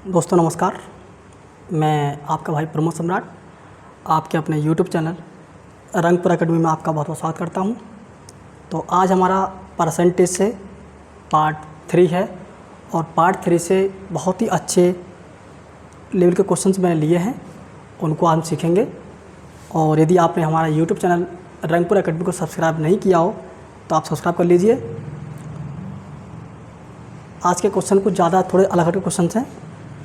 दोस्तों नमस्कार। मैं आपका भाई प्रमोद सम्राट आपके अपने यूट्यूब चैनल रंगपुर एकेडमी में आपका बहुत बहुत स्वागत करता हूं। तो आज हमारा परसेंटेज से पार्ट 3 है और पार्ट 3 से बहुत ही अच्छे लेवल के क्वेश्चंस मैंने लिए हैं, उनको हम सीखेंगे। और यदि आपने हमारा यूट्यूब चैनल रंगपुर एकेडमी को सब्सक्राइब नहीं किया हो तो आप सब्सक्राइब कर लीजिए। आज के क्वेश्चन कुछ ज़्यादा थोड़े अलग हट के क्वेश्चन हैं,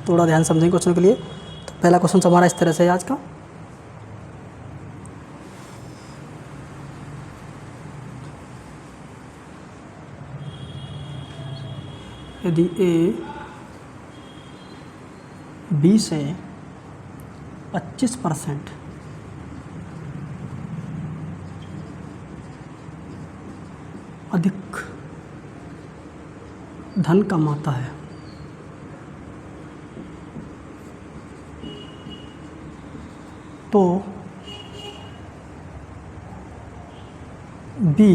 थोड़ा ध्यान समझेंगे क्वेश्चन के लिए। तो पहला क्वेश्चन हमारा इस तरह से है आज का। यदि ए बी से 25% अधिक धन कमाता है तो बी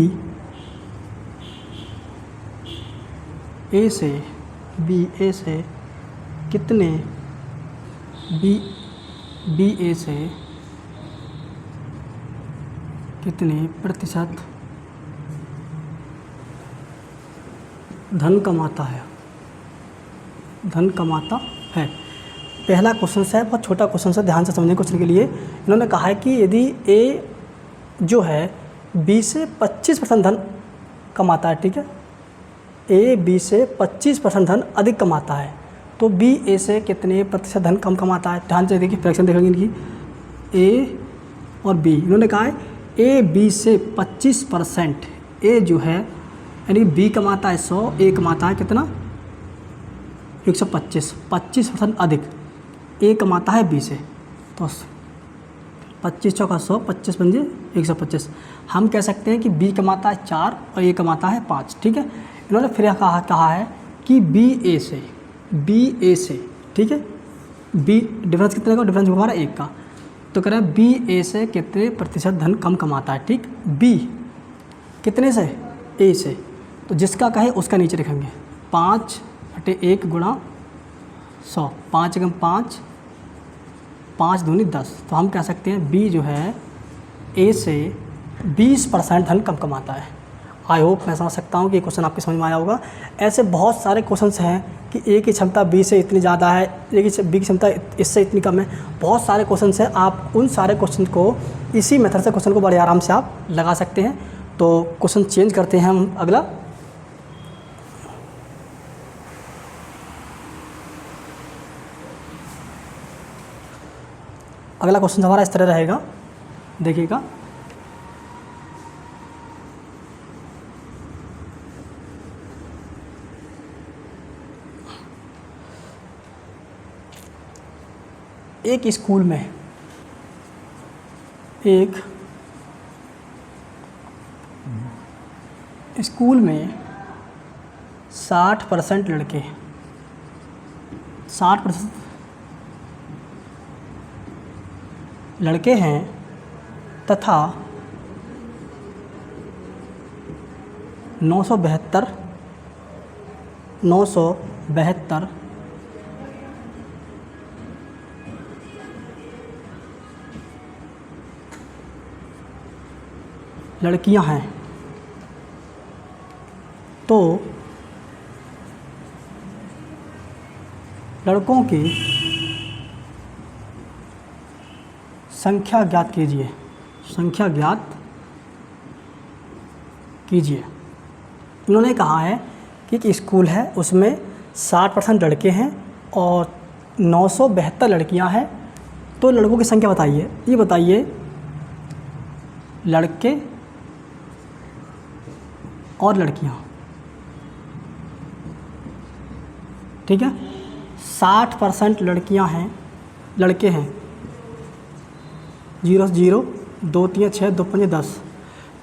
ए से कितने बी ए से कितने प्रतिशत धन कमाता है। पहला क्वेश्चन है, बहुत छोटा क्वेश्चन है, ध्यान से समझने क्वेश्चन के लिए। इन्होंने कहा है कि यदि ए जो है बी से 25% धन कमाता है, ठीक है, ए बी से 25% धन अधिक कमाता है तो बी ए से कितने प्रतिशत धन कम कमाता है। ध्यान से देखिए, फ्रैक्शन देखेंगे इनकी, ए और बी। इन्होंने कहा है ए बी से 25%, ए जो है यानी बी कमाता है 100, ए कमाता है कितना 125, 25% अधिक ए कमाता है बी से। तो 25 चौका 100, 25 पंजे 125। हम कह सकते हैं कि बी कमाता है 4 और ए कमाता है 5, ठीक है। इन्होंने फिर कहा है कि बी ए से, ठीक है, बी डिफरेंस कितने का, डिफरेंस हमारा 1 का। तो कह रहे हैं बी ए से कितने प्रतिशत धन कम कमाता है, ठीक। बी कितने से, ए से, तो जिसका कहे उसका नीचे लिखेंगे 5/1 गुणा 100, 5 एकम 5, 5 दूनी 10। तो हम कह सकते हैं बी जो है ए से 20% धन कम कमाता है। आई होप मैं समझ सकता हूँ कि ये क्वेश्चन आपके समझ में आया होगा। ऐसे बहुत सारे क्वेश्चंस हैं कि ए की क्षमता बी से इतनी ज़्यादा है, ए की बी की क्षमता इससे इतनी कम है। बहुत सारे क्वेश्चंस हैं, आप उन सारे क्वेश्चन को इसी मेथड से क्वेश्चन को बड़े आराम से आप लगा सकते हैं। तो क्वेश्चन चेंज करते हैं हम अगला। अगला क्वेश्चन हमारा इस तरह रहेगा, देखिएगा। एक स्कूल में 60% लड़के, 60% लड़के हैं तथा 972 लड़कियां हैं, तो लड़कों की संख्या ज्ञात कीजिए, इन्होंने कहा है कि एक स्कूल है, उसमें 60% लड़के हैं और 972 लड़कियां हैं, तो लड़कों की संख्या बताइए। ये बताइए लड़के और लड़कियां, ठीक है। 60% लड़कियां हैं, लड़के हैं, 0 0 2 3 6 2 5 10।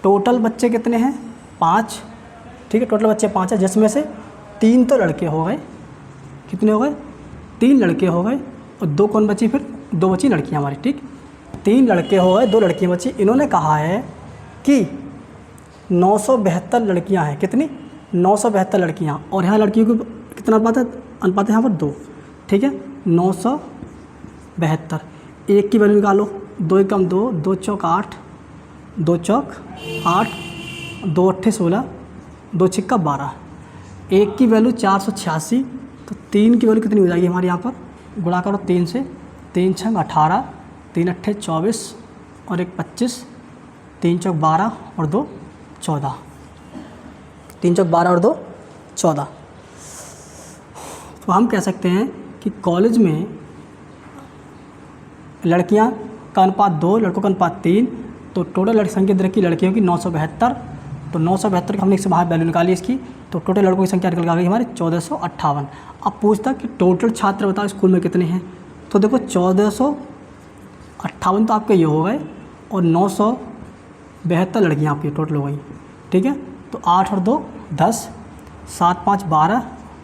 टोटल बच्चे कितने हैं, 5, ठीक है। टोटल बच्चे 5 हैं, जिसमें से 3 तो लड़के हो गए। कितने हो गए, 3 लड़के हो गए और 2 कौन बची, फिर 2 बची लड़कियां हमारी, ठीक। 3 लड़के हो गए, 2 लड़कियां बची। इन्होंने कहा है कि 972 लड़कियां हैं। कितनी, 972 लड़कियां, और यहाँ लड़कियों को कितना अनुपात है, अनुपात है यहाँ पर 2, ठीक है। 972। एक की वैल्यू निकालो, 2 एकम 2, 2 चौक 8, 2 चौक 8, 2 अट्ठे 16, 2 छिक्का 12। एक की वैल्यू 486, तो 3 की वैल्यू कितनी हो जाएगी हमारे यहाँ पर, गुणा करो 3 से, 3 छंग 18, 3 अट्ठे 24 और 1 25, 3 चौक 12 और 2 14, 3 चौक 12 और 2 14। तो हम कह सकते हैं कि कॉलेज में लड़कियां का अनुपात 2, लड़कों का अनुपात 3, तो टोटल लड़की संख्या रखी लड़कियों की 972। तो 972 की हमने इससे बाहर वैल्यू निकाली इसकी, तो टोटल लड़कों की संख्या निकल गई हमारी 1458। अब पूछता कि टोटल छात्र बताओ स्कूल में कितने हैं, तो देखो 1458 तो आपके ये हो गए और 972 लड़कियाँ आपकी टोटल हो गई, ठीक है। तो 8 और 2 10, 7 5 12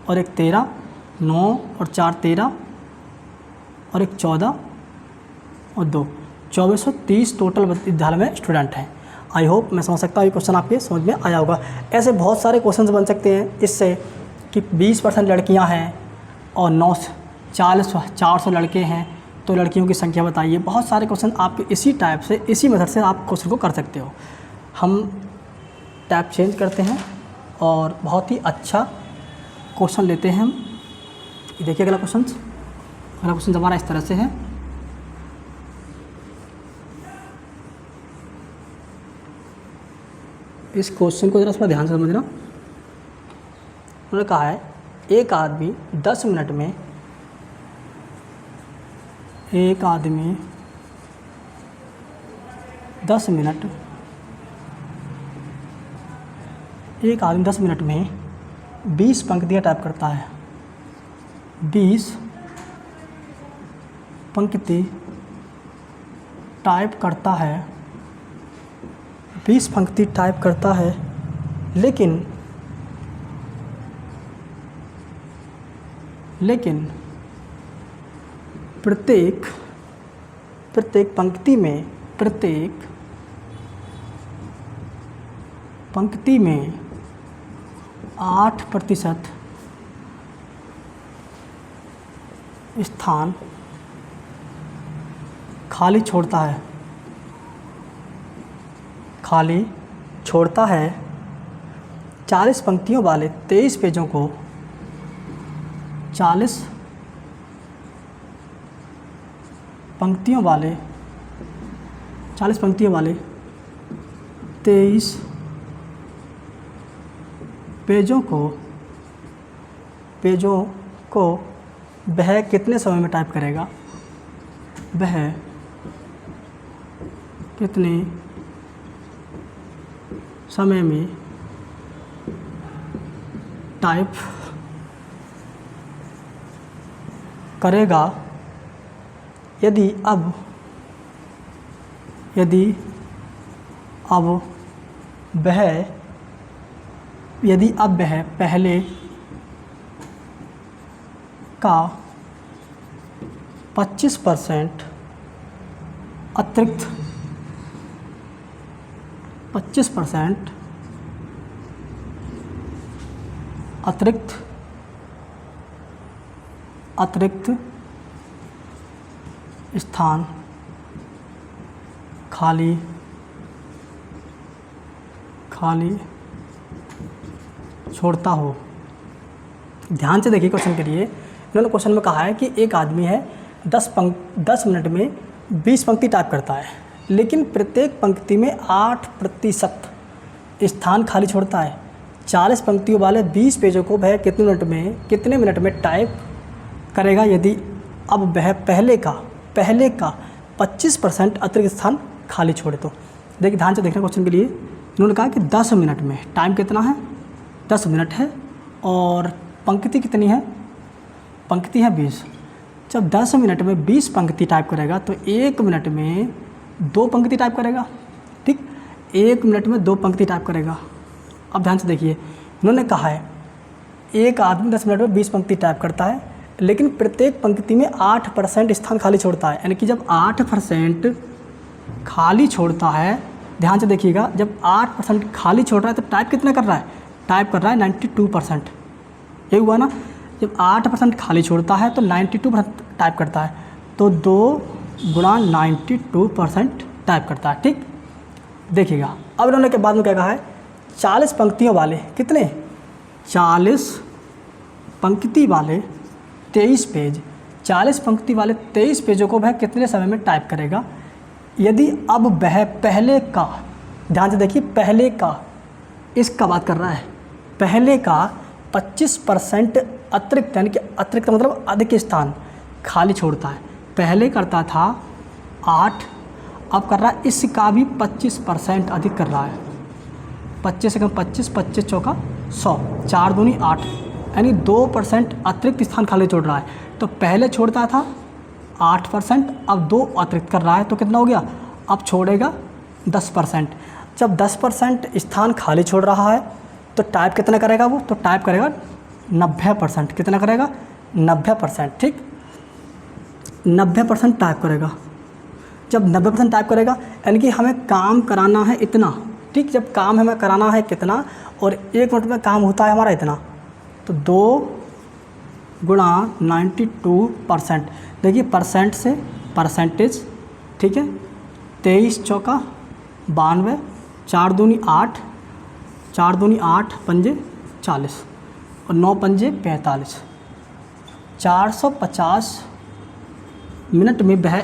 और 1 13, 9 और 4 13 और 1 14 और 2 2430 टोटल विद्यालय में स्टूडेंट हैं। आई होप मैं समझ सकता हूँ ये क्वेश्चन आपके समझ में आया होगा। ऐसे बहुत सारे क्वेश्चंस बन सकते हैं इससे कि 20% लड़कियां हैं और 400 लड़के हैं, तो लड़कियों की संख्या बताइए। बहुत सारे क्वेश्चन आपके इसी टाइप से, इसी मेथड से आप क्वेश्चन को कर सकते हो। हम टाइप चेंज करते हैं और बहुत ही अच्छा क्वेश्चन लेते हैं हम। देखिए अगला क्वेश्चन हमारा इस तरह से है। इस क्वेश्चन को जरा थोड़ा ध्यान से समझना। उन्होंने कहा है एक आदमी 10 मिनट में 10 मिनट में 20 पंक्तियाँ टाइप करता है। 20 पंक्ति टाइप करता है, 20 पंक्ति टाइप करता है, लेकिन प्रत्येक पंक्ति में 8% स्थान खाली छोड़ता है। 40 पंक्तियों वाले 23 पेजों को 40 पंक्तियों वाले 23 पेजों को वह कितने समय में टाइप करेगा? वह कितने समय में टाइप करेगा यदि अब वह पहले का 25% अतिरिक्त 25% अतिरिक्त स्थान खाली छोड़ता हो। ध्यान से देखिए क्वेश्चन के लिए। इन्होंने क्वेश्चन में कहा है कि एक आदमी है 10 मिनट में 20 पंक्ति टाइप करता है, लेकिन प्रत्येक पंक्ति में 8% स्थान खाली छोड़ता है। 40 पंक्तियों वाले 20 पेजों को वह कितने मिनट में टाइप करेगा यदि अब वह पहले का 25% अतिरिक्त स्थान खाली छोड़े तो। देखिए ध्यान से देखना क्वेश्चन के लिए। इन्होंने कहा कि 10 मिनट में टाइम कितना है? 10 मिनट है और पंक्ति कितनी है? पंक्ति है 20। जब 10 मिनट में 20 पंक्ति टाइप करेगा तो 1 मिनट में 2 पंक्ति टाइप करेगा, ठीक। 1 मिनट में 2 पंक्ति टाइप करेगा। अब ध्यान से देखिए, इन्होंने कहा है एक आदमी 10 मिनट में 20 पंक्ति टाइप करता है, लेकिन प्रत्येक पंक्ति में 8% स्थान खाली छोड़ता है। यानी कि जब 8% खाली छोड़ता है, ध्यान से देखिएगा, जब 8% खाली छोड़ रहा है तो टाइप कितना कर रहा है? टाइप कर रहा है 92%। ये हुआ ना। जब 8% खाली छोड़ता है तो टाइप करता है, तो 2 गुणा 92% टाइप करता है। ठीक, देखिएगा अब इन्होंने के बाद में क्या कहा है, 40 पंक्तियों वाले कितने, 40 पंक्ति वाले 23 पेज, 40 पंक्ति वाले 23 पेजों को वह कितने समय में टाइप करेगा। यदि अब वह पहले का, ध्यान से देखिए, पहले का, इसका बात कर रहा है, पहले का 25% अतिरिक्त, यानी कि अतिरिक्त मतलब अधिक स्थान खाली छोड़ता है। पहले करता था 8, अब कर रहा है इसका भी 25% अधिक कर रहा है। 25 से कम 25, 25 चौका 100, 4 दूनी 8, यानी 2% अतिरिक्त स्थान खाली छोड़ रहा है। तो पहले छोड़ता था 8%, अब 2 अतिरिक्त कर रहा है, तो कितना हो गया, अब छोड़ेगा 10%। जब 10% स्थान खाली छोड़ रहा है तो टाइप कितना करेगा वो, तो टाइप करेगा 90%। कितना करेगा, 90%। ठीक, 90% टाइप करेगा। जब 90% टाइप करेगा यानी कि हमें काम कराना है इतना। ठीक, जब काम हमें कराना है कितना और 1 मिनट में काम होता है हमारा इतना, तो 2 गुणा 92%। देखिए परसेंट से परसेंटेज, ठीक है, 23 चौका 92, 4 दूनी 8, 4 दूनी 8, पंजे 40 और 9 पंजे 45, 450 मिनट में वह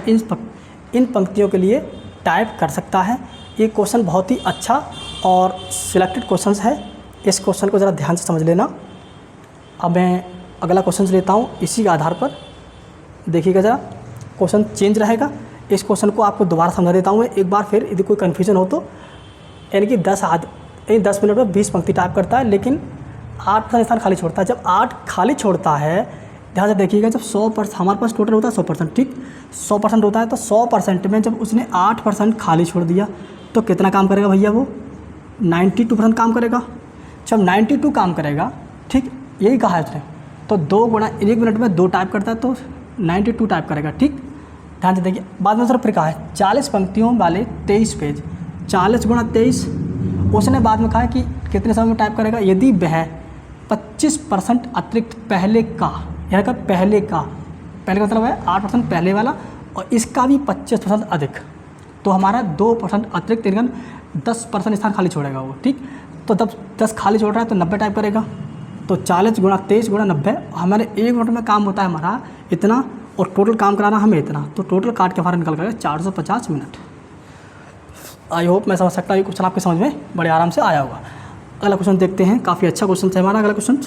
इन पंक्तियों के लिए टाइप कर सकता है। ये क्वेश्चन बहुत ही अच्छा और सिलेक्टेड क्वेश्चन है, इस क्वेश्चन को ज़रा ध्यान से समझ लेना। अब मैं अगला क्वेश्चन लेता हूँ इसी के आधार पर, देखिएगा ज़रा, क्वेश्चन चेंज रहेगा। इस क्वेश्चन को आपको दोबारा समझा देता हूँ मैं एक बार फिर, यदि कोई कन्फ्यूजन हो तो। यानी कि 10 मिनट में 20 पंक्ति टाइप करता है, लेकिन 8% स्थान खाली छोड़ता है। जब 8 खाली छोड़ता है, ध्यान से देखिएगा, जब 100% हमारे पास टोटल होता है 100%, ठीक, 100% होता है, तो 100% में जब उसने 8% खाली छोड़ दिया तो कितना काम करेगा भैया, वो 92% काम करेगा। जब 92 काम करेगा, ठीक, यही कहा है उसने, तो 2 गुणा 1 मिनट में 2 टाइप करता है, तो 92 टाइप करेगा। ठीक, ध्यान से देखिए, बाद में सिर्फ फिर कहा है 40 पंक्तियों वाले 23 पेज, 40 गुणा 23, उसने बाद में कहा है कि कितने समय में टाइप करेगा। यदि वह 25% अतिरिक्त पहले का, यहाँ का पहले का मतलब है 8% पहले वाला और इसका भी 25% अधिक, तो हमारा 2% अतिरिक्त, यानी 10% स्थान खाली छोड़ेगा वो। ठीक, तो तब 10 खाली छोड़ रहा है तो 90 टाइप करेगा। तो 40 गुणा 23 गुणा 90, हमारे 1 मिनट में काम होता है हमारा इतना और टोटल काम कराना हमें इतना, तो टोटल काट के हमारा निकल गया 450 मिनट। आई होप मैं समझ सकता हूँ ये क्वेश्चन आपके समझ में बड़े आराम से आया होगा। अगला क्वेश्चन देखते हैं, काफ़ी अच्छा क्वेश्चन है हमारा अगला क्वेश्चन।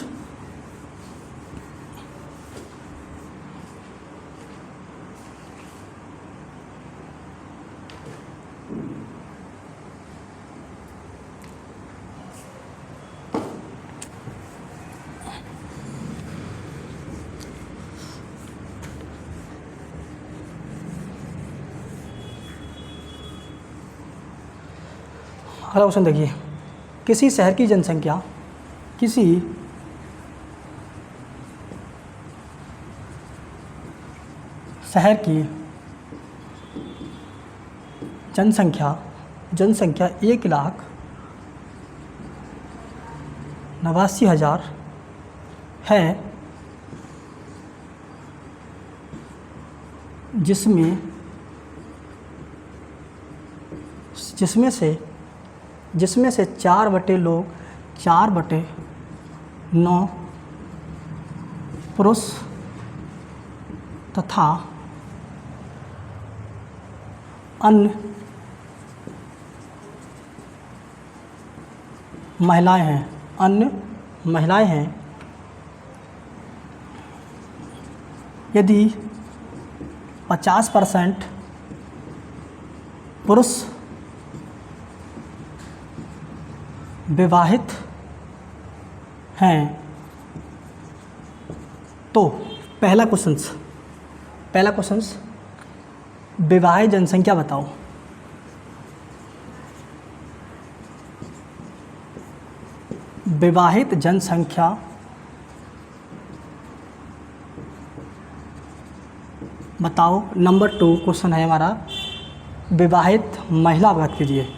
अगला क्वेश्चन देखिए, किसी शहर की जनसंख्या, किसी शहर की जनसंख्या 1,89,000 है, जिसमें से 4/9 पुरुष तथा अन्य महिलाएं हैं, यदि 50% पुरुष विवाहित हैं, तो पहला क्वेश्चन विवाहित जनसंख्या बताओ। विवाहित जनसंख्या बताओ। नंबर 2 क्वेश्चन है हमारा, विवाहित महिला बात कीजिए।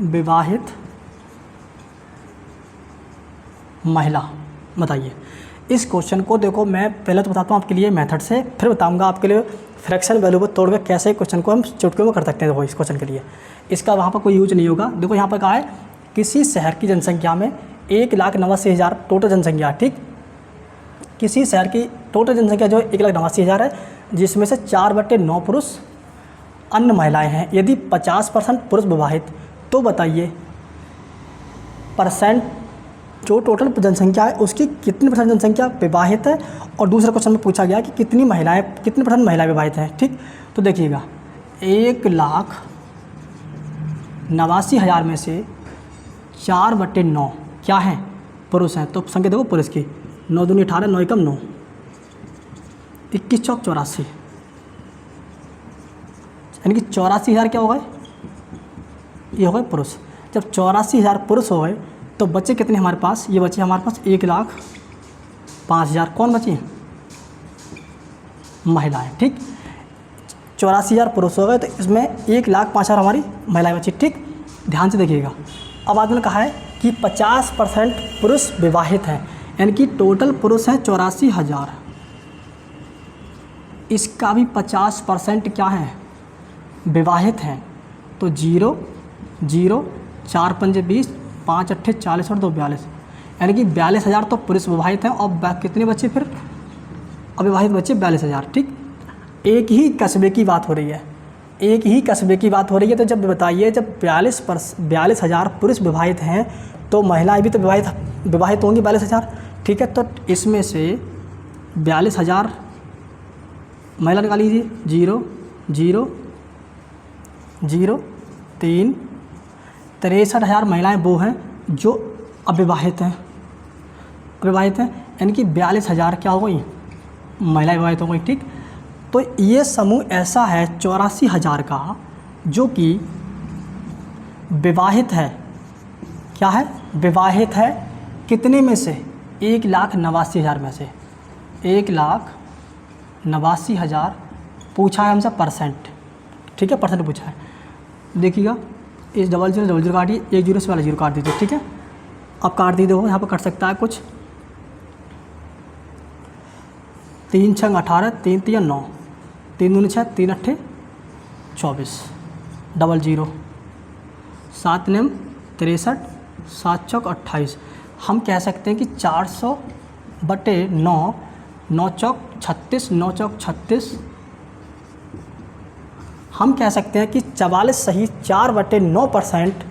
विवाहित महिला बताइए। इस क्वेश्चन को देखो, मैं पहले तो बताता हूँ आपके लिए मेथड से, फिर बताऊँगा आपके लिए फ्रैक्शन वैल्यू को तोड़ कर कैसे क्वेश्चन को हम चुटकियों में कर सकते हैं। देखो इस क्वेश्चन के लिए इसका वहाँ पर कोई यूज नहीं होगा। देखो यहाँ पर कहा है किसी शहर की जनसंख्या में 1,89,000 टोटल जनसंख्या, ठीक, किसी शहर की टोटल जनसंख्या जो 1,89,000 है, जिसमें से 4/9 पुरुष अन्य महिलाएं हैं। यदि 50% पुरुष विवाहित, तो बताइए परसेंट जो टोटल जनसंख्या है उसकी कितनी परसेंट जनसंख्या विवाहित है। और दूसरे क्वेश्चन में पूछा गया कि कितनी परसेंट महिलाएं विवाहित हैं, ठीक। तो देखिएगा 1,89,000 में से 4/9 क्या है, पुरुष हैं। तो संख्या देखो पुरुष की, 9 दूनी 18, 9 एकम 9, 21 चौक 84, यानी कि 84,000 क्या हो गए, ये हो गए पुरुष। जब 84,000 पुरुष हो गए तो बच्चे कितने हमारे पास, ये बच्चे हमारे पास 1,05,000। कौन बची, महिलाएं, ठीक। 84,000 पुरुष हो गए तो इसमें 1,05,000 हमारी महिलाएं बची, ठीक। ध्यान से देखिएगा। अब आदमी ने कहा है कि 50% पुरुष विवाहित हैं, यानी कि टोटल पुरुष हैं 84,000, इसका भी 50% क्या है, विवाहित हैं। तो 0 0 4 5 20, 5 8 40 और 2 42, यानी कि 42,000 तो पुरुष विवाहित हैं और कितने बच्चे फिर अविवाहित बच्चे 42,000, ठीक। एक ही कस्बे की बात हो रही है, एक ही कस्बे की बात हो रही है। तो जब बताइए जब 42,000 पुरुष विवाहित हैं तो महिलाएं भी तो विवाहित होंगी 42,000, ठीक है। तो इसमें से 42,000 महिला निकाल लीजिए, 0 0 0 3, 63,000 महिलाएं वो हैं जो अविवाहित हैं, यानी कि 42,000 क्या हो गई, महिलाएं विवाहित हो गई, ठीक। तो ये समूह ऐसा है 84,000 का जो कि विवाहित है, क्या है, विवाहित है। कितने में से, 1,89,000 में से, 1,89,000 पूछा है हमसे परसेंट, ठीक है, परसेंट पूछा है। देखिएगा इस 00 काटिए, 1 0 से वाला 0 काट दीजिए, ठीक है। अब काट दीजिए, देखो यहाँ पर कट सकता है कुछ, 3 6 18, 3 3 9, 3 दूनी 6, 3 8 24, 00 7 9 63, 7 चौक 28। हम कह सकते हैं कि 400/9, 9 चौक 36, 9 चौक 36। हम कह सकते हैं कि 44 सही 4/9%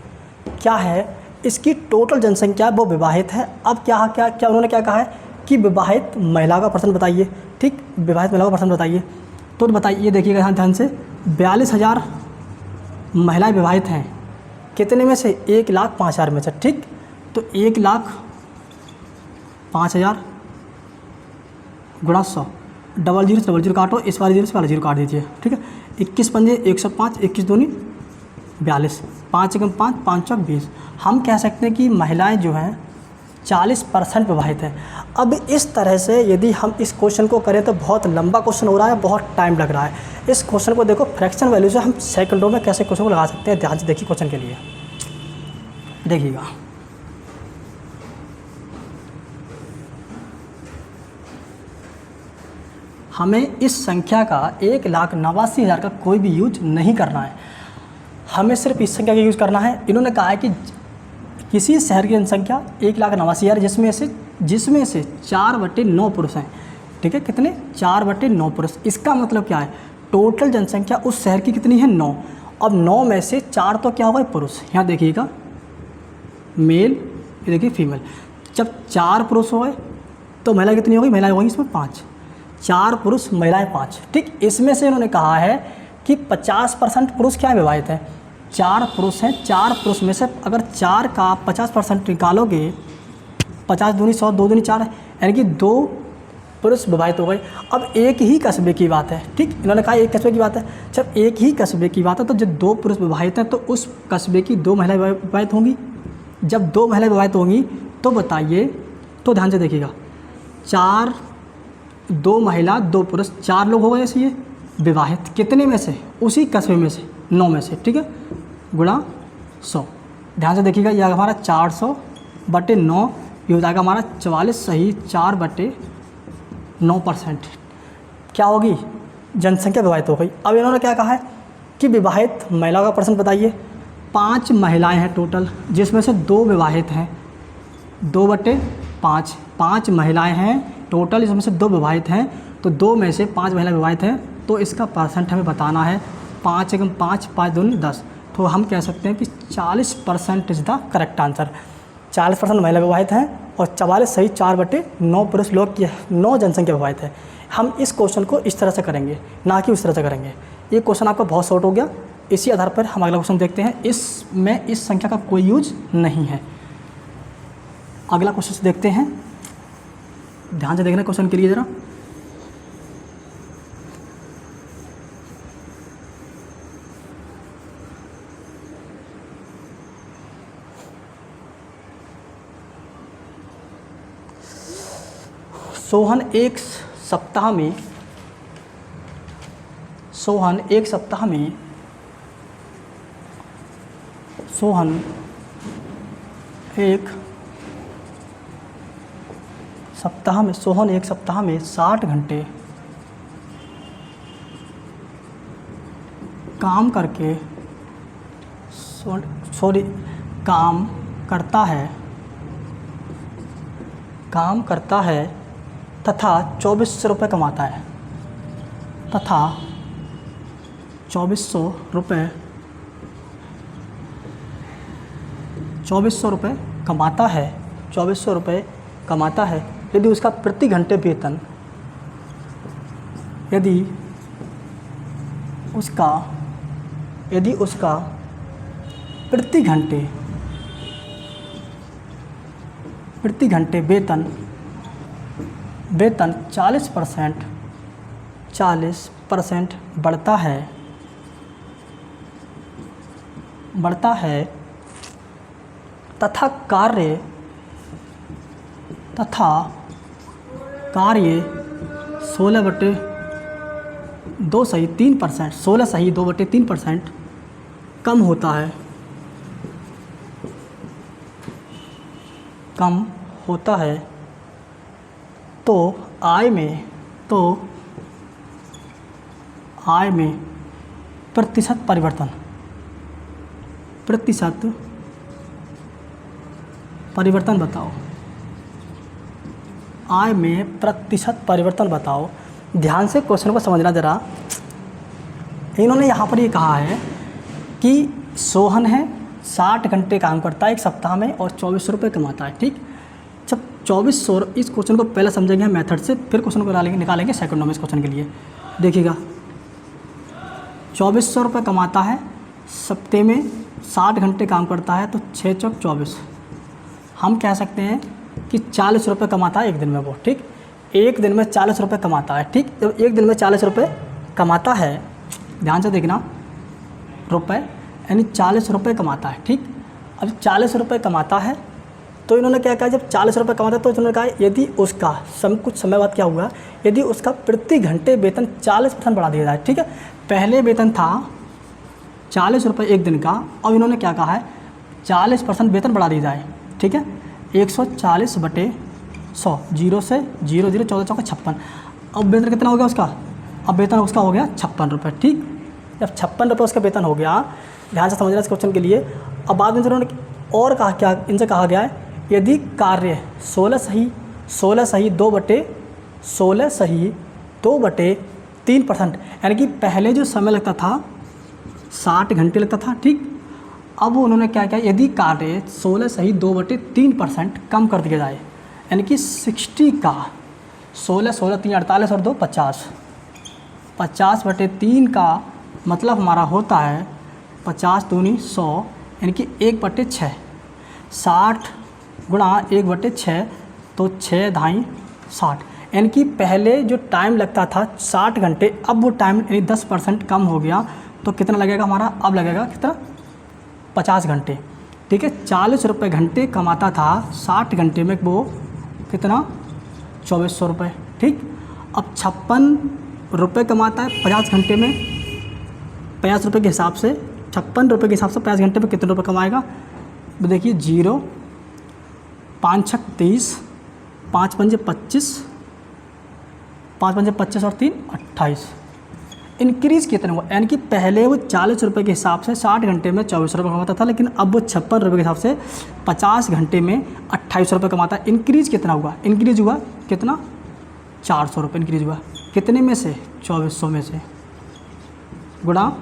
क्या है, इसकी टोटल जनसंख्या वो विवाहित है। अब क्या उन्होंने क्या कहा है कि विवाहित महिला का परसेंट बताइए, ठीक, विवाहित महिला का परसेंट बताइए। तो बताइए, देखिएगा यहाँ ध्यान से, 42,000 महिलाएं विवाहित हैं, कितने में से, 1,05,000 में से, ठीक। तो 1,05,000 गुणा 100, 00 से 00 काटो, इस वाले 0 से वाला 0 काट दीजिए, ठीक है। 21 पंजे 105, 21 दूनी 42, 5 एकम 5, 5 चौक 20। हम कह सकते हैं कि महिलाएं जो हैं 40% विवाहित हैं। अब इस तरह से यदि हम इस क्वेश्चन को करें तो बहुत लंबा क्वेश्चन हो रहा है, बहुत टाइम लग रहा है। इस क्वेश्चन को देखो फ्रैक्शन वैल्यू से हम सेकंडों में कैसे क्वेश्चन को लगा सकते हैं। ध्यान से देखिए क्वेश्चन के लिए, देखिएगा हमें इस संख्या का 1,89,000 का कोई भी यूज नहीं करना है, हमें सिर्फ इस संख्या का यूज़ करना है। इन्होंने कहा है कि किसी शहर की जनसंख्या 1,89,000 जिसमें से 4/9 पुरुष हैं, ठीक है। कितने, 4/9 पुरुष। इसका मतलब क्या है, टोटल जनसंख्या उस शहर की कितनी है, 9। अब 9 में से 4 तो क्या होगा, पुरुष। यहाँ देखिएगा मेल, ये देखिए फीमेल। जब 4 पुरुष हो गए तो महिला कितनी होगी, महिलाएं होगी इसमें 5, 4 पुरुष महिलाएं 5, ठीक। इसमें से इन्होंने कहा है कि 50% पुरुष क्या विवाहित हैं, 4 पुरुष हैं। 4 पुरुष में से अगर 4 का 50% निकालोगे, 50 दूनी 100, 2 दूनी 4, यानी कि 2 पुरुष विवाहित हो गए। अब एक ही कस्बे की बात है, ठीक, इन्होंने कहा एक कस्बे की बात है। जब एक ही कस्बे की बात है तो जब 2 पुरुष विवाहित हैं तो उस कस्बे की 2 महिलाएं विवाहित होंगी। जब 2 महिलाएं विवाहित होंगी तो बताइए, तो ध्यान से देखिएगा, 4 2 महिला 2 पुरुष, 4 लोग हो गए ऐसे ये विवाहित, कितने में से, उसी कस्बे में से, 9 में से, ठीक है, गुणा 100। ध्यान से देखिएगा, यह हमारा 400/9 ये हो जाएगा हमारा 44 सही 4/9%। क्या होगी, जनसंख्या विवाहित हो गई। अब इन्होंने क्या कहा है कि विवाहित महिला का परसेंट बताइए। 5 महिलाएं हैं टोटल, जिसमें से 2 विवाहित हैं, 2/5। 5 महिलाएं हैं टोटल, इसमें से 2 विवाहित हैं, तो 2 में से 5 महिला विवाहित हैं, तो इसका परसेंट हमें बताना है। 5 एकम 5, 5 दूनी 10, तो हम कह सकते हैं कि 40% इज़ द करेक्ट आंसर। 40% महिला विवाहित हैं और 44 सही 4/9 पुरुष लोग की 9 जनसंख्या विवाहित है। हम इस क्वेश्चन को इस तरह से करेंगे, ना कि उस तरह से करेंगे। ये क्वेश्चन आपका बहुत शॉर्ट हो गया। इसी आधार पर हम अगला क्वेश्चन देखते हैं। इसमें इस संख्या का कोई यूज नहीं है। अगला क्वेश्चन देखते हैं, ध्यान से देखना क्वेश्चन के लिए ज़रा। सोहन एक सप्ताह में सोहन एक सप्ताह में 60 घंटे काम करके काम करता है तथा 2400 रुपये कमाता है, तथा 2400 रुपये कमाता है। यदि उसका प्रति घंटे वेतन यदि उसका प्रति घंटे वेतन 40% बढ़ता है तथा कार्य 16/2 सही 3%, 16 सही 2/3% कम होता है, तो आय में प्रतिशत परिवर्तन बताओ। आय में प्रतिशत परिवर्तन बताओ। ध्यान से क्वेश्चन को समझना ज़रा। इन्होंने यहाँ पर ये कहा है कि सोहन है 60 घंटे काम करता है एक सप्ताह में और 2400 रुपये कमाता है। ठीक, जब 2400, इस क्वेश्चन को पहले समझेंगे हम मेथड से, फिर क्वेश्चन को निकालेंगे सेकंड में। इस क्वेश्चन के लिए देखिएगा, 2400 रुपये कमाता है, सप्ते में 60 घंटे काम करता है, तो 6 चौक 24। हम कह सकते हैं कि 40 रुपये कमाता है एक दिन में वो। ठीक, एक दिन में 40 रुपये कमाता है। ठीक, जब एक दिन में 40 रुपये कमाता है, ध्यान से देखना, रुपये यानी 40 रुपये कमाता है। ठीक, अब 40 रुपये कमाता है, तो इन्होंने क्या कहा, जब 40 रुपये कमाता है तो इन्होंने कहा यदि उसका कुछ समय बाद क्या हुआ, यदि उसका प्रति घंटे वेतन 40% बढ़ा दिया जाए। ठीक है, पहले वेतन था 40 रुपये एक दिन का, अब इन्होंने क्या कहा है 40% वेतन बढ़ा दिया जाए। ठीक है, 140/100, 0 से 0 0 14 चौका 56। अब वेतन कितना हो गया उसका, अब वेतन उसका हो गया 56 रुपये। ठीक, जब 56 रुपये उसका वेतन हो गया, ध्यान से समझना इस क्वेश्चन के लिए। अब बाद में इन्होंने और कहा, क्या इनसे कहा गया है, यदि कार्य 16 सही 2/3%, यानी कि पहले जो समय लगता था 60 घंटे लगता था। ठीक, अब उन्होंने क्या किया, यदि कार्य 16 सही 2/3% कम कर दिया जाए, यानी कि 60 का 16 3 48 और 2 50, 50/3 का मतलब हमारा होता है 50 दूनी 100, यानी कि 1/6, 60 गुणा 1/6, तो 6 ढाई 60, यानी कि पहले जो टाइम लगता था 60 घंटे, अब वो टाइम यानी 10% कम हो गया, तो कितना लगेगा हमारा, अब लगेगा कितना 50 घंटे। ठीक है, 40 रुपये घंटे कमाता था 60 घंटे में, वो कितना 2400 रुपये। ठीक, अब 56 रुपये कमाता है 50 घंटे में, 50 रुपये के हिसाब से, 56 रुपये के हिसाब से 50 घंटे में कितने रुपये कमाएगा, तो देखिए 0 5 छक 30, 5 पंजे 25, 5 पंजे 25 और 3 28। इंक्रीज़ कितना हुआ, यानी कि पहले वो 40 रुपये के हिसाब से 60 घंटे में 24 रुपये कमाता था, लेकिन अब वो 56 रुपये के हिसाब से 50 घंटे में 28 रुपये कमाता है। इंक्रीज़ कितना हुआ, इंक्रीज़ हुआ कितना, 400 रुपये इंक्रीज़ हुआ। कितने में से, 2400 में से, गुणा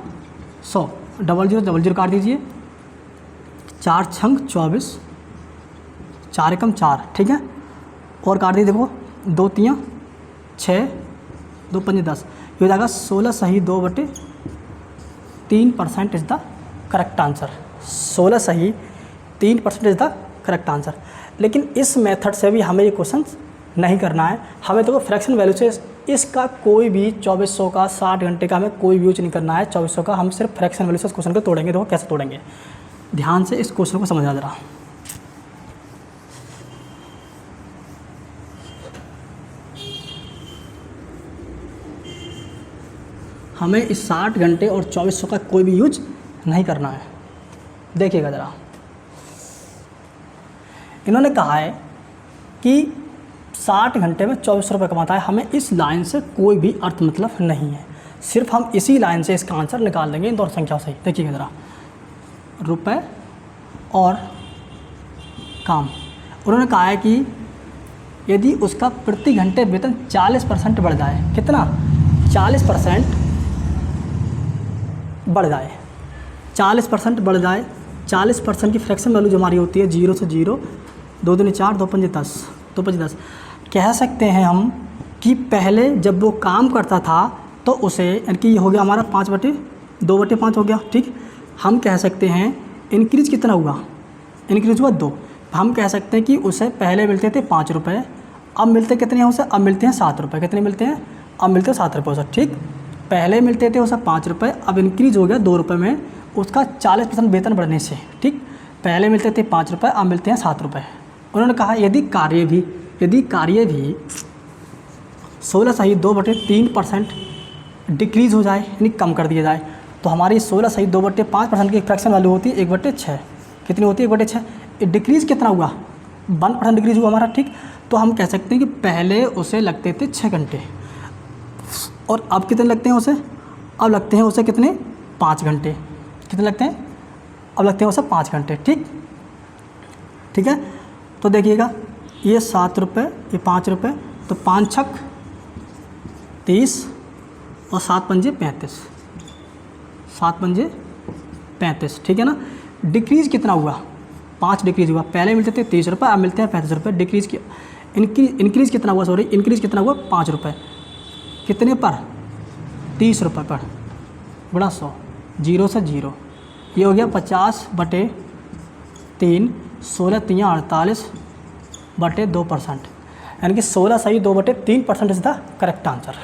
100, डबल जीरो काट दीजिए, 4 छंग 24, 4 एकम 4, ठीक है, और काट दीजिए, देखो 2 तियाँ 6, 2 पंजे 10, ये हो जाएगा 16 सही 2/3% इज़ द करेक्ट आंसर। 16 सही 3% इज़ द करेक्ट आंसर। लेकिन इस मेथड से भी हमें ये क्वेश्चन नहीं करना है, हमें तो फ्रैक्शन वैल्यू से इसका कोई भी 2400 का 60 घंटे का हमें कोई भी यूज नहीं करना है। 2400 का हम सिर्फ फ्रैक्शन वैल्यू से इस क्वेश्चन को तोड़ेंगे। देखो कैसे तोड़ेंगे, ध्यान से इस क्वेश्चन को समझना जरा। हमें इस 60 घंटे और 2400 का कोई भी यूज नहीं करना है। देखिएगा ज़रा, इन्होंने कहा है कि 60 घंटे में 2400 रुपये कमाता है। हमें इस लाइन से कोई भी अर्थ मतलब नहीं है, सिर्फ हम इसी लाइन से इसका आंसर निकाल देंगे इन दोनों संख्याओं से। देखिएगा ज़रा, रुपए और काम। उन्होंने कहा है कि यदि उसका प्रति घंटे वेतन 40% बढ़ जाए, कितना, 40% बढ़ जाए, 40% बढ़ जाए, 40% की फ्रैक्शन वैल्यू जो हमारी होती है 0 से 0, 2 दूनी 4, 2 पंजे 10, 2 पंजे 10। कह सकते हैं हम कि पहले जब वो काम करता था तो उसे, यानी कि ये हो गया हमारा 5/2/5 हो गया, ठीक। हम कह सकते हैं इंक्रीज़ कितना हुआ, इंक्रीज़ हुआ 2। हम कह सकते हैं कि उसे पहले मिलते थे 5 रुपये, अब मिलते कितने हैं उसे, अब मिलते हैं 7 रुपये। कितने मिलते हैं, अब मिलते हैं 7 रुपये उसे, ठीक। पहले मिलते थे उसे 5 रुपये, अब इंक्रीज़ हो गया 2 रुपये में उसका 40% वेतन बढ़ने से, ठीक। पहले मिलते थे 5 रुपये, अब मिलते हैं 7 रुपये। उन्होंने कहा यदि कार्य भी 16 सही 2/3% डिक्रीज़ हो जाए, यानी कम कर दिया जाए, तो हमारी 16 सही 2/5% की फ्रैक्शन वैल्यू होती है 1/6। कितनी होती है, 1/6। डिक्रीज़ कितना हुआ, 1% डिक्रीज़ हुआ हमारा, ठीक। तो हम कह सकते हैं कि पहले उसे लगते थे 6 घंटे और अब कितने लगते हैं उसे, अब लगते हैं उसे कितने, 5 घंटे। कितने लगते हैं, अब लगते हैं उसे 5 घंटे, ठीक। ठीक है, तो देखिएगा ये 7 रुपये, ये 5 रुपये, तो 5 छक 30 और 7 पंजे 35, 7 पंजे 35, ठीक है ना। डिक्रीज़ कितना हुआ, 5 डिक्रीज़ हुआ। पहले मिलते थे 30 रुपये, अब मिलते हैं 35 रुपये। डिक्रीज़ की इंक्रीज़ कितना हुआ, सॉरी इंक्रीज़ कितना हुआ, 5 रुपये। कितने पर, 30 रुपये पर, गुणा 100, 0 से 0, ये हो गया 50/3, 16 तियाँ 48/2%, यानी कि 16 सही 2/3% is the correct answer.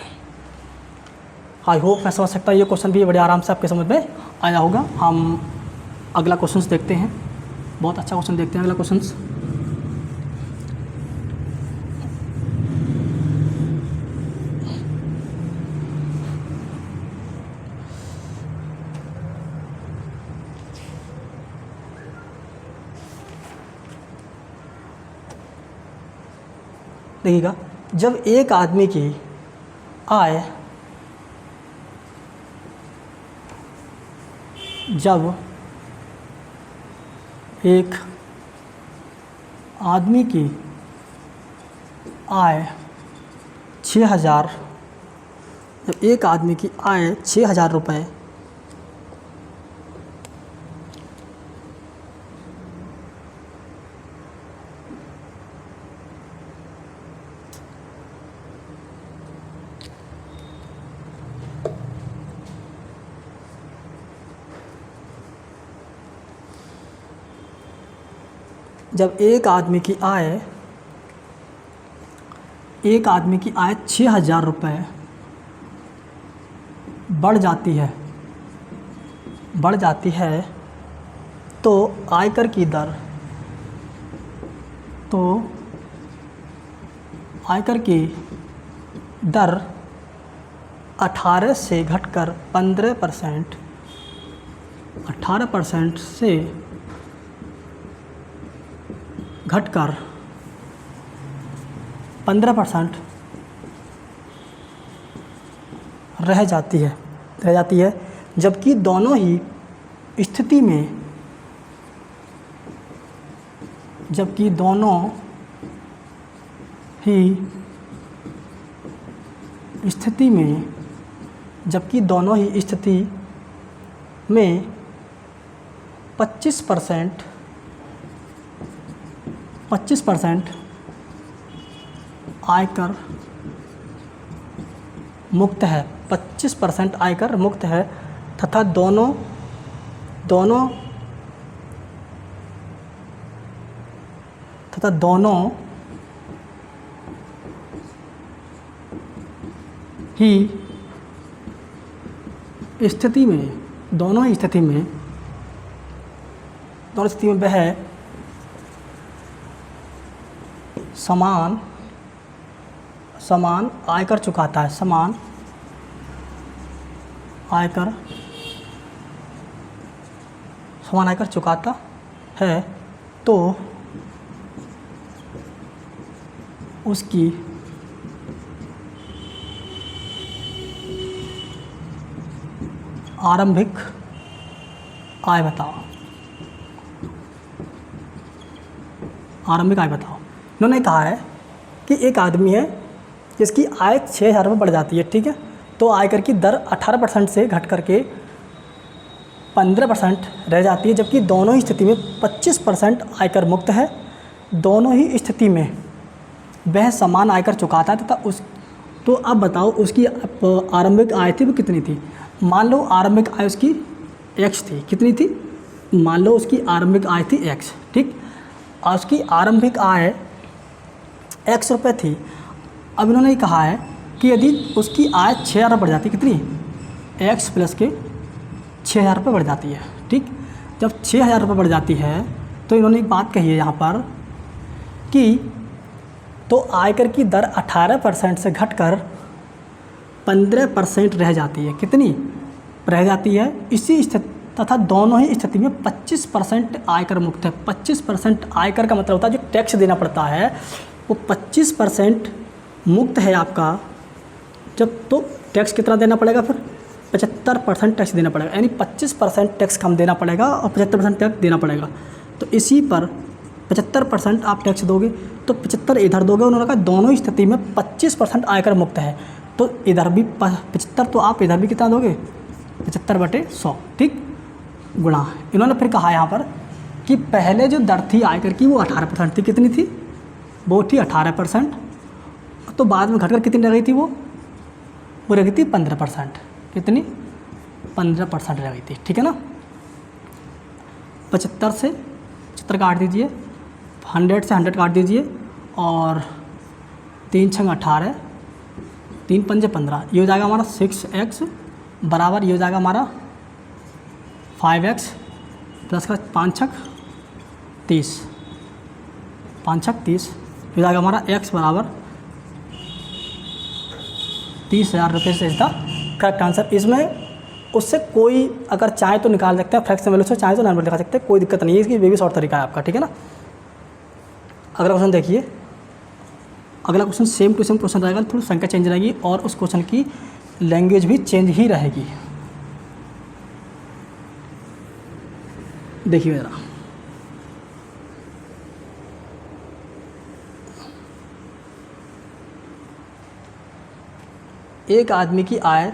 I hope मैं समझ सकता हूँ ये क्वेश्चन भी बड़े आराम से आपके समझ में आया होगा। हम अगला क्वेश्चन देखते हैं, बहुत अच्छा क्वेश्चन देखते हैं अगला क्वेश्चन। देखिएगा, जब एक आदमी की आय, जब एक आदमी की आय 6,000, जब एक आदमी की आय 6,000 रुपये, जब एक आदमी की आय 6,000 रुपये बढ़ जाती है, तो आयकर की दर, 18 से घटकर 15%, 18% से घटकर 15% रह जाती है, जबकि दोनों ही स्थिति में में 25% आयकर मुक्त है, 25% आयकर मुक्त है तथा दोनों ही स्थिति में वह समान आयकर चुकाता है, समान आयकर चुकाता है, तो उसकी आरंभिक आय बताओ। इन्होंने कहा है कि एक आदमी है जिसकी आय 6,000 रुपये बढ़ जाती है, ठीक है, तो आयकर की दर 18% से घट करके 15% रह जाती है, जबकि दोनों ही स्थिति में 25% आयकर मुक्त है। दोनों ही स्थिति में वह समान आयकर चुकाता है तथा तो अब बताओ उसकी आरंभिक आय थी वो कितनी थी। मान लो आरंभिक आय उसकी x थी, कितनी थी, मान लो उसकी आरंभिक आय थी x, ठीक, और उसकी आरंभिक आय x रुपये थी। अब इन्होंने कहा है कि यदि उसकी आय 6,000 बढ़ जाती, कितनी, x प्लस के 6,000 रुपये बढ़ जाती है, ठीक, जब 6,000 रुपये बढ़ जाती है तो इन्होंने एक बात कही है यहाँ पर कि तो आयकर की दर 18% से घटकर 15% रह जाती है, कितनी रह जाती है, इसी स्थिति तथा दोनों ही स्थिति में 25% आयकर मुक्त है। 25% आयकर का मतलब होता है जो टैक्स देना पड़ता है वो 25% मुक्त है आपका, जब तो टैक्स कितना देना पड़ेगा, फिर 75% टैक्स देना पड़ेगा, यानी 25% टैक्स कम देना पड़ेगा और 75% टैक्स देना पड़ेगा। तो इसी पर 75% आप टैक्स दोगे तो 75 इधर दोगे। उन्होंने कहा दोनों स्थिति में 25% आयकर मुक्त है, तो इधर भी 75, तो आप इधर भी कितना दोगे, 75/100, ठीक, गुणा। इन्होंने फिर कहा यहाँ पर कि पहले जो दर थी आयकर की वो 18% थी, कितनी थी, वो थी 18%, तो बाद में घटकर कितनी रह गई थी, वो रह गई थी 15%, कितनी, 15% रह गई थी, ठीक है ना। 75 से 75 काट दीजिए, 100 से 100 काट दीजिए, और 3 × 18, 3 × 5 = 15, ये हो जाएगा हमारा 6x बराबर, ये हो जाएगा हमारा 5x प्लस का 5 × 30, 5 × 30, हो जाएगा हमारा x बराबर 30,000 रुपये से इसका करेक्ट आंसर। इसमें उससे कोई अगर चाहे तो निकाल सकते हैं, फ्रैक्शन वैल्यू से चाहे तो नंबर दिखा सकते हैं, कोई दिक्कत नहीं है, इसकी बेबी शॉर्ट तरीका है आपका, ठीक है ना। अगला क्वेश्चन देखिए, अगला question same to same question रहेगा, थोड़ी संख्या चेंज रहेगी और उस क्वेश्चन की लैंग्वेज भी चेंज ही रहेगी। देखिए ज़रा, एक आदमी की आय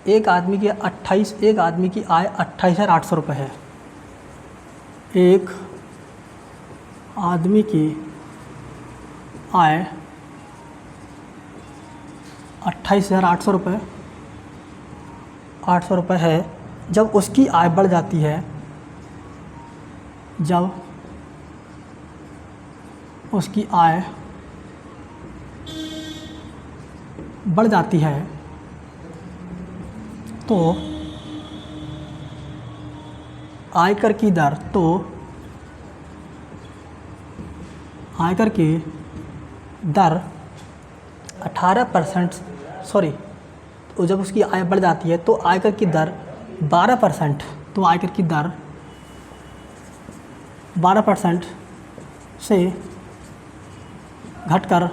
28,800 रुपये है। एक आदमी की आय 28,800 रुपये है। जब उसकी आय बढ़ जाती है, जब उसकी आय बढ़ जाती है तो आयकर की दर, आयकर की दर 18%, तो जब उसकी आय बढ़ जाती है तो आयकर की दर 12%, तो आयकर की दर 12% से घटकर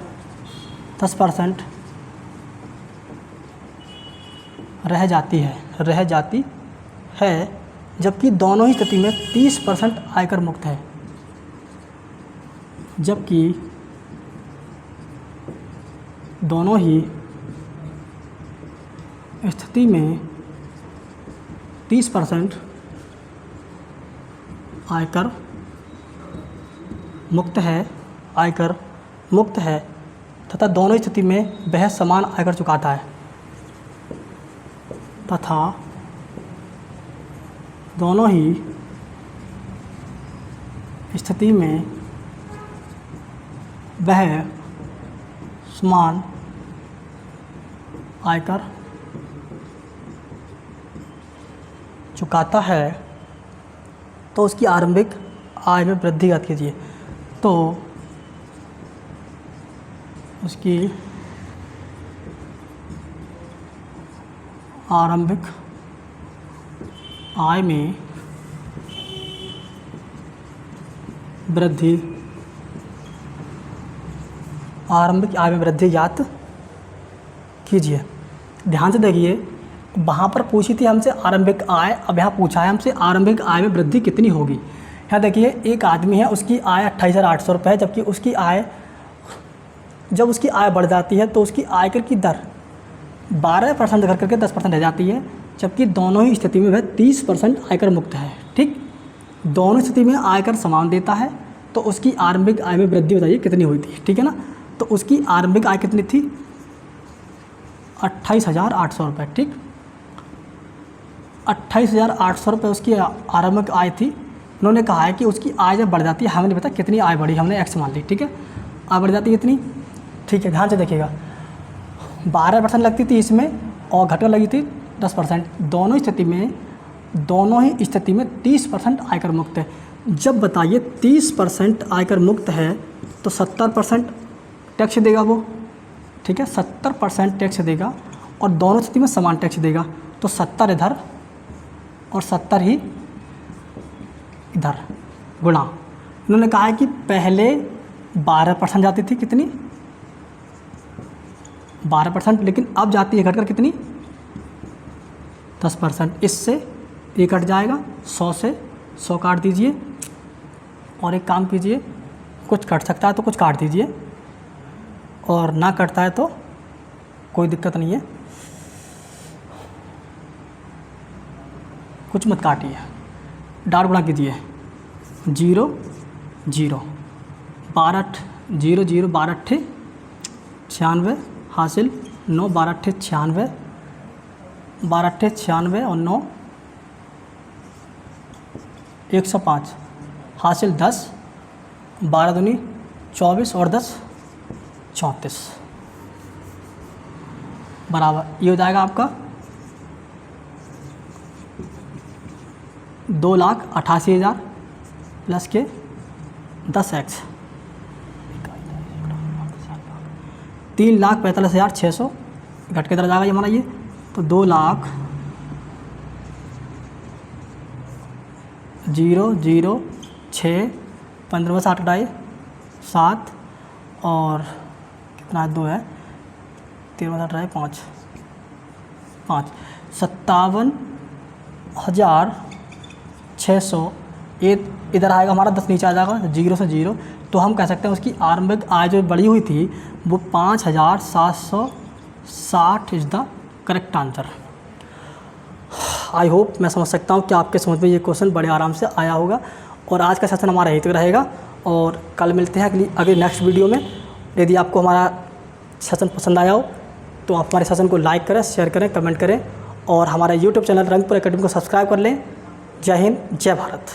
10% रह जाती है, जबकि दोनों ही स्थिति में 30% आयकर मुक्त है। जबकि दोनों ही स्थिति में 30% आयकर मुक्त है तथा दोनों ही स्थिति में वह समान आयकर चुकाता है तथा दोनों ही स्थिति में वह समान आयकर चुकाता है, तो उसकी आरंभिक आय में वृद्धि याद कीजिए। तो उसकी आरंभिक आय में वृद्धि याद कीजिए। ध्यान से देखिए, वहाँ पर पूछी थी हमसे आरंभिक आय, अब यहाँ पूछा है हमसे आरंभिक आय में वृद्धि कितनी होगी। यहाँ देखिए, एक आदमी है, उसकी आय 28,800 रुपये है, जबकि जब उसकी आय बढ़ जाती है तो उसकी आयकर की दर 12% घट करके 10% रह जाती है, जबकि दोनों ही स्थिति में वह 30% आयकर मुक्त है। ठीक, दोनों स्थिति में आयकर समान देता है, तो उसकी आरंभिक आय में वृद्धि बताइए कितनी हुई थी। ठीक है ना, तो उसकी आरंभिक आय कितनी थी? 28,800 रुपये। ठीक, 28,800 रुपये उसकी आरंभिक आय थी। उन्होंने कहा है कि उसकी आय जब बढ़ जाती है, हमें नहीं पता कितनी आय बढ़ी, हमने एक्स मान ली। ठीक है, आय बढ़ जाती है कितनी? ठीक है, ध्यान से देखिएगा, 12% लगती थी इसमें और घटकर लगी थी 10%। दोनों ही स्थिति में 30% आयकर मुक्त है। जब बताइए 30% आयकर मुक्त है तो 70% टैक्स देगा वो। ठीक है, 70% टैक्स देगा और दोनों स्थिति में समान टैक्स देगा, तो 70 इधर और 70 ही इधर गुणा। उन्होंने कहा है कि पहले 12% जाती थी, कितनी? 12%, लेकिन अब जाती है घटकर कितनी? 10%। इससे ये कट जाएगा, 100 से 100 काट दीजिए और एक काम कीजिए, कुछ कट सकता है तो कुछ काट दीजिए, और ना कटता है तो कोई दिक्कत नहीं है, कुछ मत काटिए, डाट गुणा कीजिए। 0 0 12 0 0 12 8 96 हासिल 9 12 8 96 12 8 96 और 9 105 हासिल 10 12 दूनी 24 और 10 34 बराबर ये हो जाएगा आपका 2,88,000 प्लस के 10x 3,45,600 घट के तरह जाएगा ये हमारा ये, तो 2,00,006 15 60 डाई 7 और कितना 2 है 13 डाई 5 57,600। ये इधर आएगा हमारा 10 नीचे आ जाएगा 0 से 0, तो हम कह सकते हैं उसकी आरंभिक आय जो बढ़ी हुई थी वो 5,760 is the correct answer. I hope मैं समझ सकता हूँ कि आपके समझ में ये क्वेश्चन बड़े आराम से आया होगा। और आज का सेशन हमारा यहीं तक रहेगा और कल मिलते हैं अगले नेक्स्ट वीडियो में। यदि आपको हमारा सेशन पसंद आया हो तो आप हमारे सेशन को लाइक करें, शेयर करें, कमेंट करें और हमारा यूट्यूब चैनल रंगपुर एकेडमी को सब्सक्राइब कर लें। जय हिंद, जय भारत।